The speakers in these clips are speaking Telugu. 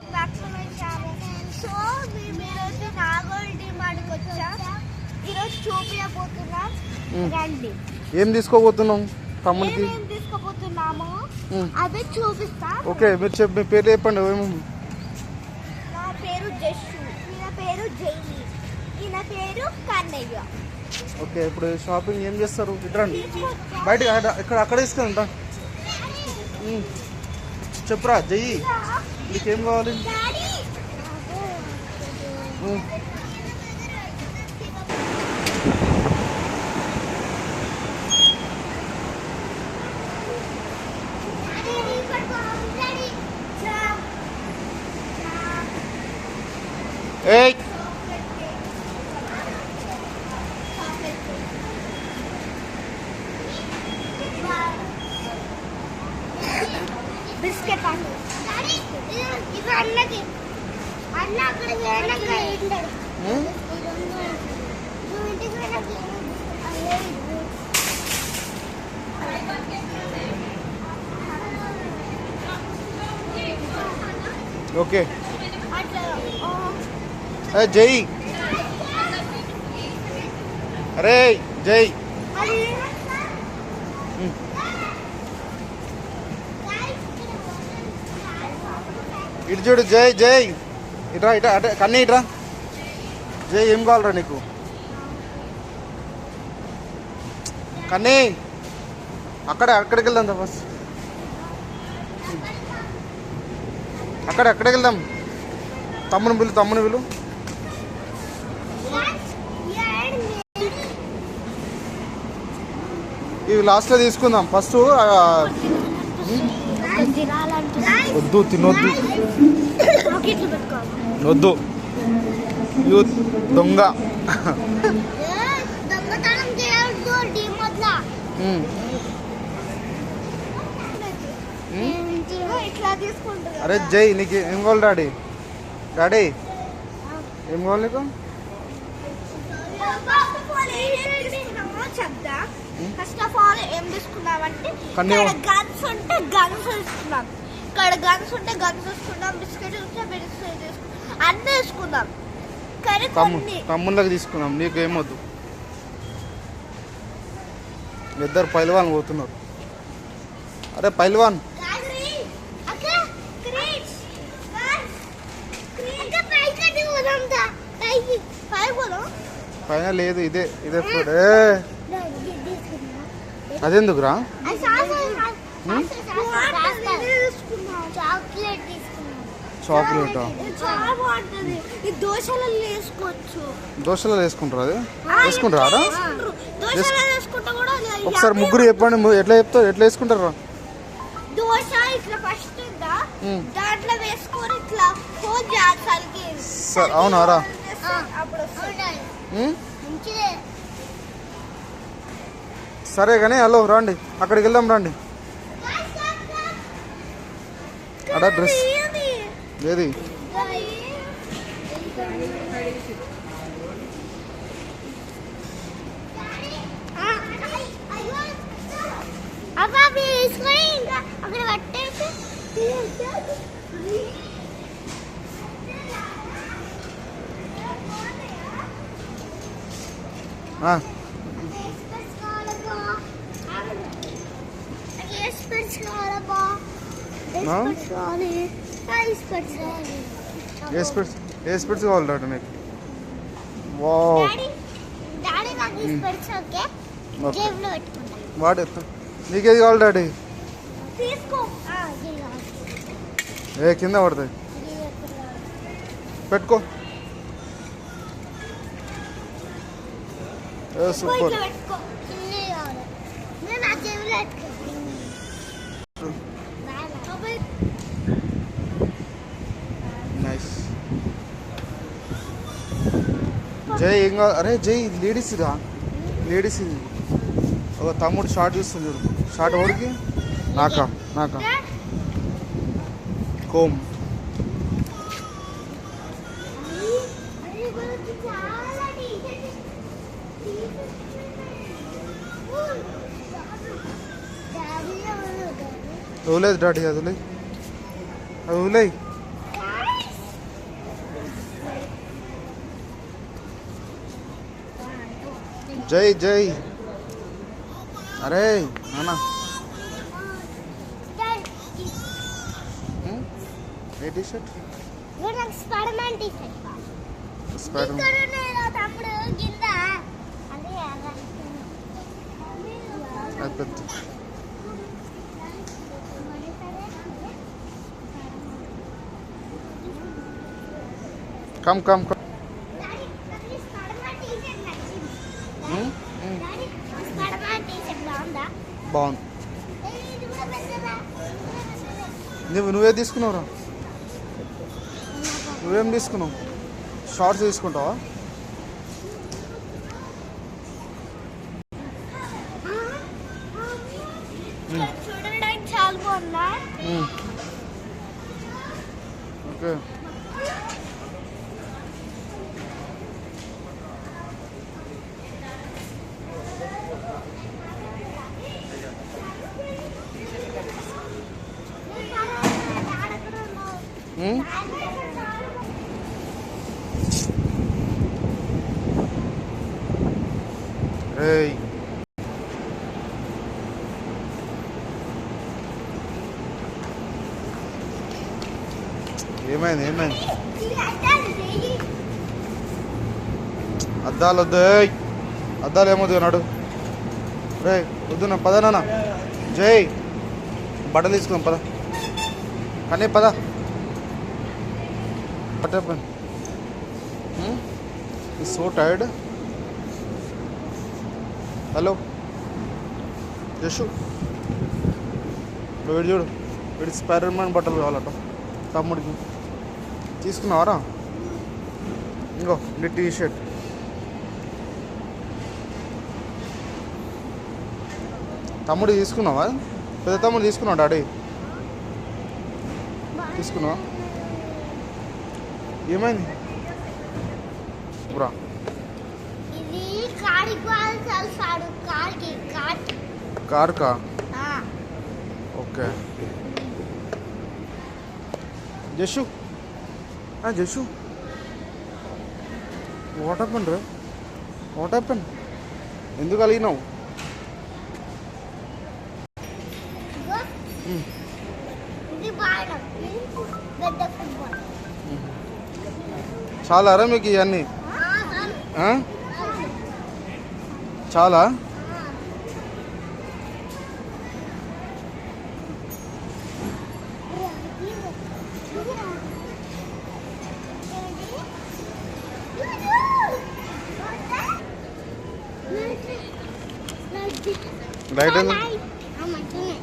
సో మేమైతే నాగోల్ డిమాండ్కి వచ్చాం. ఈరోజు చూపించబోతున్నాం. రండి. ఏం తీసుకోబోతున్నాం తమ్ముడికి? ఏం తీసుకోబోతున్నాము అదే చూపిస్తా. ఓకే, మీరు మీ పేరు చెప్పండి. నా పేరు జస్సు, ఈయన పేరు జైని, ఈయన పేరు కన్నయ్య. ఓకే, ఇప్పుడు షాపింగ్ ఏం చేస్తారు? ఇట్రండి బయట, ఇక్కడ అక్కడ తీసుకుంటా. చెప్పురా జయ్యి, నీకేం కావాలి? ఏయ్ బిస్కెట్ అండి. ఇది అన్నకి అన్న అక్కడ ఓకే. జై, అరే జై, ఇటు చూడు. జై జై, ఇట్రా ఇట్రా, అటే కన్నీ ఇట్రా. జై, ఏం కావాలరా నీకు? కన్నీ అక్కడికి వెళ్దాం బస్. అక్కడికి వెళ్దాం. తమ్ముని పిలు. ఇవి లాస్ట్లో తీసుకుందాం. ఫస్ట్ వద్దు, తినొద్దు, వద్దు. యూత్ దొంగ. అరే జై, నీకు ఏం కావాలి? డాడీ ఏం కావాలి నీకు? ఫస్ట్ ఆఫ్ ఆల్ ఏం తీసుకున్నామంటే గన్స్ ఉంటే గన్స్ తీసుకున్నాం, ఇక్కడ గన్స్ ఉంటే గన్స్ తీసుకున్నాం, బిస్కెట్ ఉంటే బిస్కెట్ తీసుకున్నాం, అన్నీ తీసుకున్నాం. కానీ తమ్ముళ్ళకి తీసుకున్నాం, నీకు ఏమొద్దు. ఇద్దరు పైల్వాన్ పోతున్నారు. అరే పైల్వాన్, పైన లేదు, ఇదే ఫుడ్. అదెందుకురా? చాక్లెట్ దోశలో వేసుకుంటారు. అది వేసుకుంటారా? ఒకసారి ముగ్గురు చెప్పండి, ఎట్లా చెప్తారు, ఎట్లా వేసుకుంటారా? దోశ ఇట్లా ఫస్ట్ దాంట్లో వేసుకొని ఇట్లా హోల్ చేయాలి. అవునారా? సరే కానీ హలో రండి, అక్కడికి వెళ్దాం రండి. అడ డ్రెస్ ఏది? ఏ స్పెట్స్ కావాలి నీకు? వాడు నీకేది కావాలి డాడీ? ఏ కింద పడతాయి, పెట్టుకో. సూపర్. నైస్. జై ఏం కాదు? అరే జై, లేడీస్ రా, లేడీస్. ఒక తమ్ముడు షార్ట్ చూస్తుంది చూడు. షార్ట్ ఓడికి నాకా కోమ్. వదిలేదు డాడీ, అది వదిలే. జై జై. అరే నాన్న ఏ T shirt? Spiderman T shirt. తమ్ముడు కింద అది పెద్ద. Come come come. బాగుంది. నువ్వే తీసుకున్నావురా? నువ్వేం తీసుకున్నావు? షార్ట్స్ తీసుకుంటావా? చూడడానికి చాలా బాగుందా? ఓకే. ఏయ్ ఏమైంది? ఏమైంది? అద్దాలు వద్దు. అద్దాలు ఏమొద్దు నాడు. రే వద్దు నా పద నాన్న. జై బట్టలు తీసుకుందాం పద. కానీ పద పట్టేపని. Is so tired. Hello Jashu, వీడు చూడు, వీడి స్పైడర్మ్యాన్ బట్టలు కావాలట తమ్ముడికి. తీసుకున్నావారా? ఇంకో నీ టీ షర్ట్. తమ్ముడు తీసుకున్నావా? పెద్ద తమ్ముడు తీసుకున్నావు డాడీ? తీసుకున్నావా? ఏమైంది బ్రా? కార్ కా? Okay. జషు జషు what happen ray? What happen? ఎందుకు అలిగినావు? చాలా రా మీకు ఇవన్నీ? చాలా?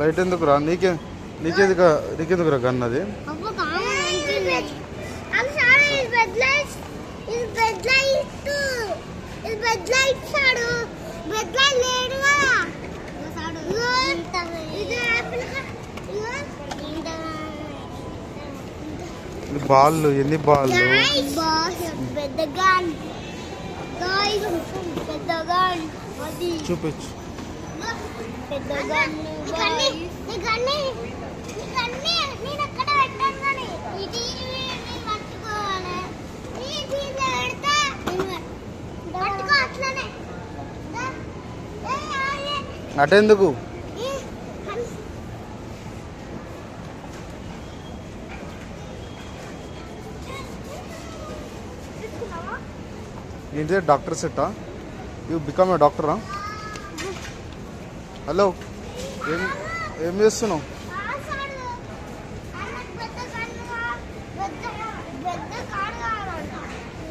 లైట్ ఎందుకురా? నీకెందుకురా గన్ అది? బాళ్ళు ఎన్ని బాళ్ళు? చూపించు. అటెందుకు? ఏంటి డాక్టర్ సెట్టా? యూ బికమ్ ఏ డాక్టరా? హలో ఏం చేస్తున్నావు?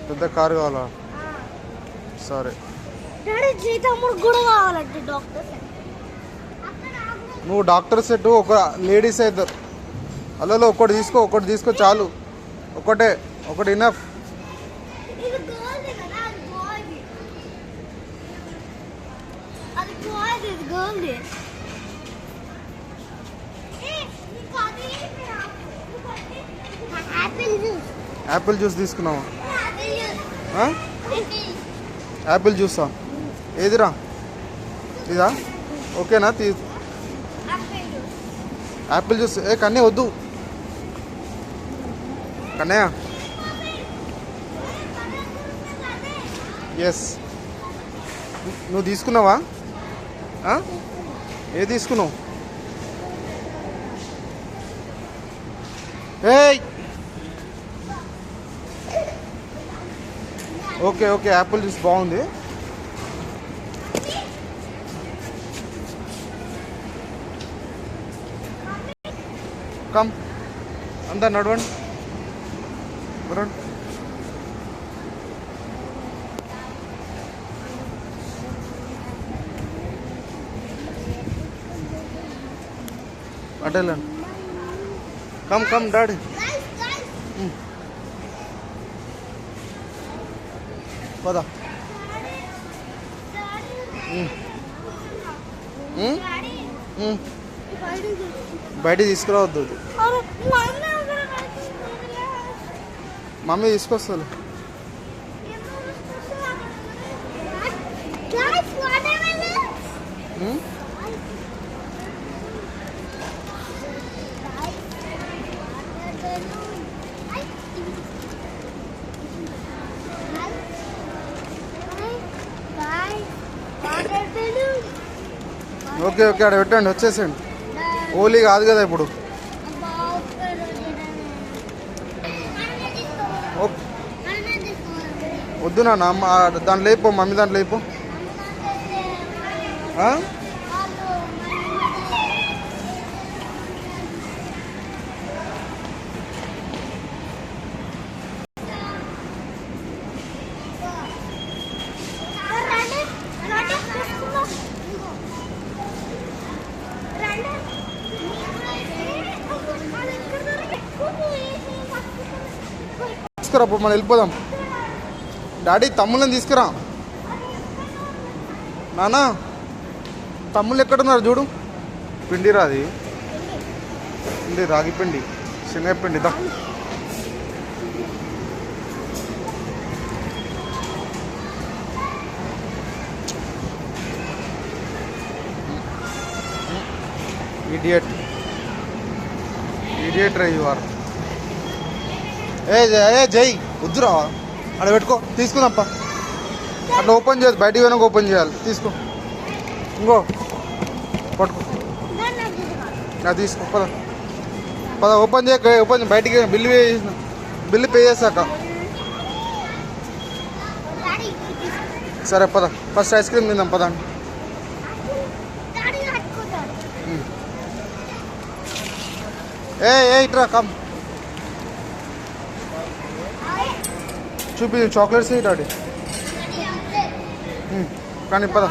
పెద్ద కారు కావాలా? సరే. నువ్వు డాక్టర్ సెట్, ఒక లేడీస్ ఇద్దరు. హలో ఒకటి తీసుకో చాలు. ఒకటి ఇనఫ్. యాపిల్ జ్యూస్ తీసుకున్నావా? యాపిల్ జ్యూసా? ఏదిరా? ఇదా? ఓకేనా? Apple juice. కన్నయ్య వద్దు. కన్నయ్య ఎస్ నువ్వు తీసుకున్నావా? ఏ తీసుకున్నావు? ఏయ్ ఓకే ఓకే, యాపిల్ జ్యూస్ బాగుంది. కమ్ అందరు నడవండి. అటెళ్ళండి. Come come daddy. పదా బయట తీసుకురావద్దు. మమ్మీ తీసుకొస్తుంది. ఓకే ఓకే, అక్కడ పెట్టండి, వచ్చేసేయండి. ఓలీ కాదు కదా ఇప్పుడు. వద్దు నాన్న, దాంట్లో లేపో, మమ్మీ దాంట్లో లేపో. తీసుకురా, మనం వెళ్ళిపోదాం. డాడీ తమ్ముళ్ళని తీసుకురా. నానా తమ్ముళ్ళు ఎక్కడున్నారు చూడు. పిండి రాది, పిండి రాగి పిండి, శనగపిండి. దా ఇడియట్ ఇడియట్ రా యు ఆర్. ఏ జై వద్దురా, అక్కడ పెట్టుకో. తీసుకుందాంపా. అట్లా ఓపెన్ చేయదు, బయటికి పోయినాక ఓపెన్ చేయాలి. తీసుకో, ఇంకో పట్టుకో. తీసుకో, పద పద. ఓపెన్ చేయక, ఓపెన్ బయటికి. బిల్లు పే చేశాక. సరే పద, ఫస్ట్ ఐస్ క్రీమ్ తిందాం పద. ఏ ఇట్రా, కమ్. చూపి చాక్లెట్స్ డాడీ. కానీ పద.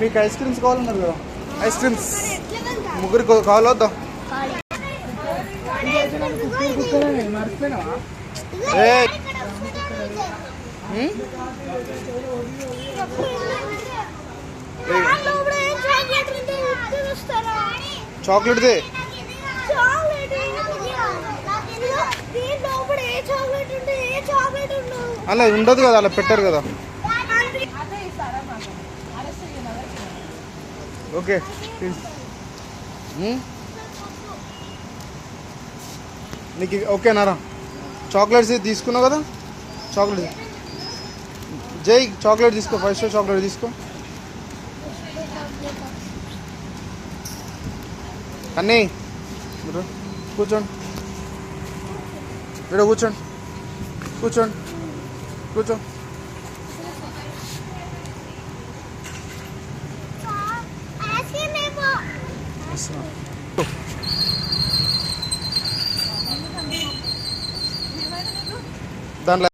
మీకు ఐస్ క్రీమ్స్ కావాలన్నారు కదా, ఐస్ క్రీమ్స్ ముగ్గురికి కావాలా వద్దా? చాక్లెట్దే అలా ఉండదు కదా, అలా పెట్టారు కదా. ఓకే నీకు ఓకేనారా? చాక్లెట్స్ తీసుకున్నావు కదా, చాక్లెట్. జై చాక్లెట్ తీసుకో, ఫస్ట్ చాక్లెట్ తీసుకో. అన్నీ కూర్చోండి, ఇక్కడ కూర్చోండి, కూర్చోండి, కూర్చో. దాంట్లో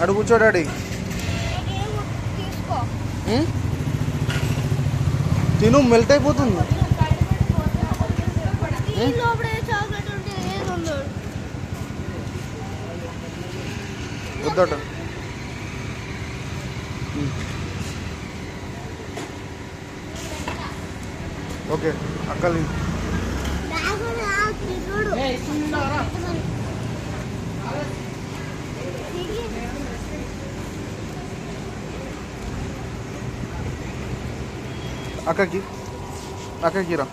అడు కూర్చో డాడీ. తిను, మెల్ట్ అయిపోతుంది. వద్దట. ఓకే అక్కలి. అక్కకి రా.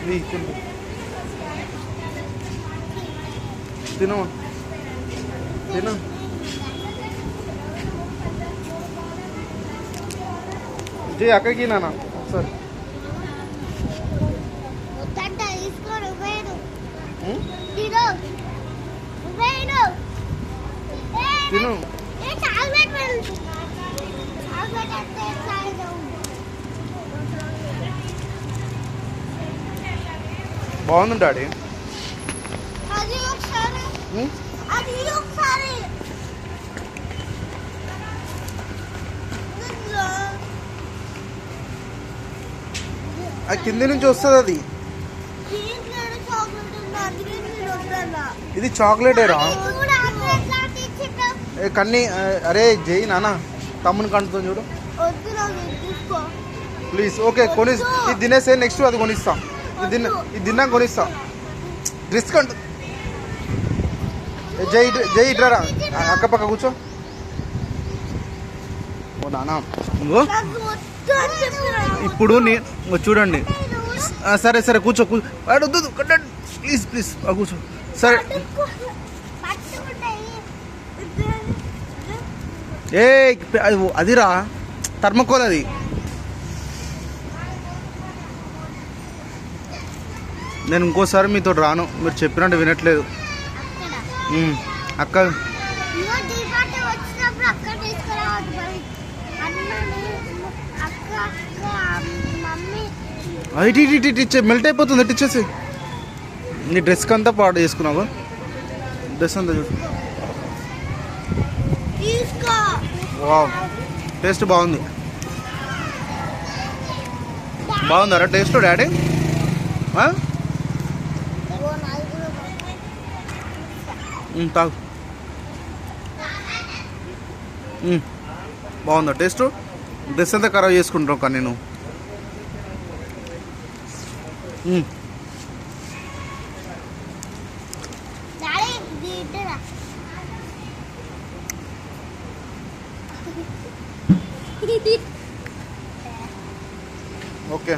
నీ తిను తిను. జీ అక్కడికి నాన్న సరే తిను. బాగుంది డాడీ. అది కింది నుంచి వస్తుంది అది. ఇది చాక్లెటేరా కన్నీ. అరే జై నాన్న తమ్ముని కంటుతో చూడు ప్లీజ్. ఓకే కొని ఇది తినేసే నెక్స్ట్ అది కొనిస్తా. ఇది తిన్నాక కొనిస్తా. రిస్క్ అంటు జై జై ఇట్రారా అక్కపక్క కూర్చో. ఓ నాన్న ఇంకో ఇప్పుడు నేను చూడండి. సరే సరే కూర్చో వద్దు కట్టండి ప్లీజ్ ప్లీజ్ కూర్చో. సరే ఏ అదిరా థర్మకోల్ అది. నేను ఇంకోసారి మీతో రాను, మీరు చెప్పినట్టు వినట్లేదు. అక్క ఇటు మెల్ట్ అయిపోతుంది. ఇటు ఇచ్చేసి నీ డ్రెస్కి అంతా పాడు చేసుకున్నావు. డ్రెస్ అంతా చూడు. వావ్ టేస్ట్ బాగుంది. బాగుందరా టేస్ట్ డాడీ? తాగు. బాగుందా టేస్ట్? డ్రెస్ అంతా ఖరాబ్ చేసుకుంటావు కానీ నేను. ఓకే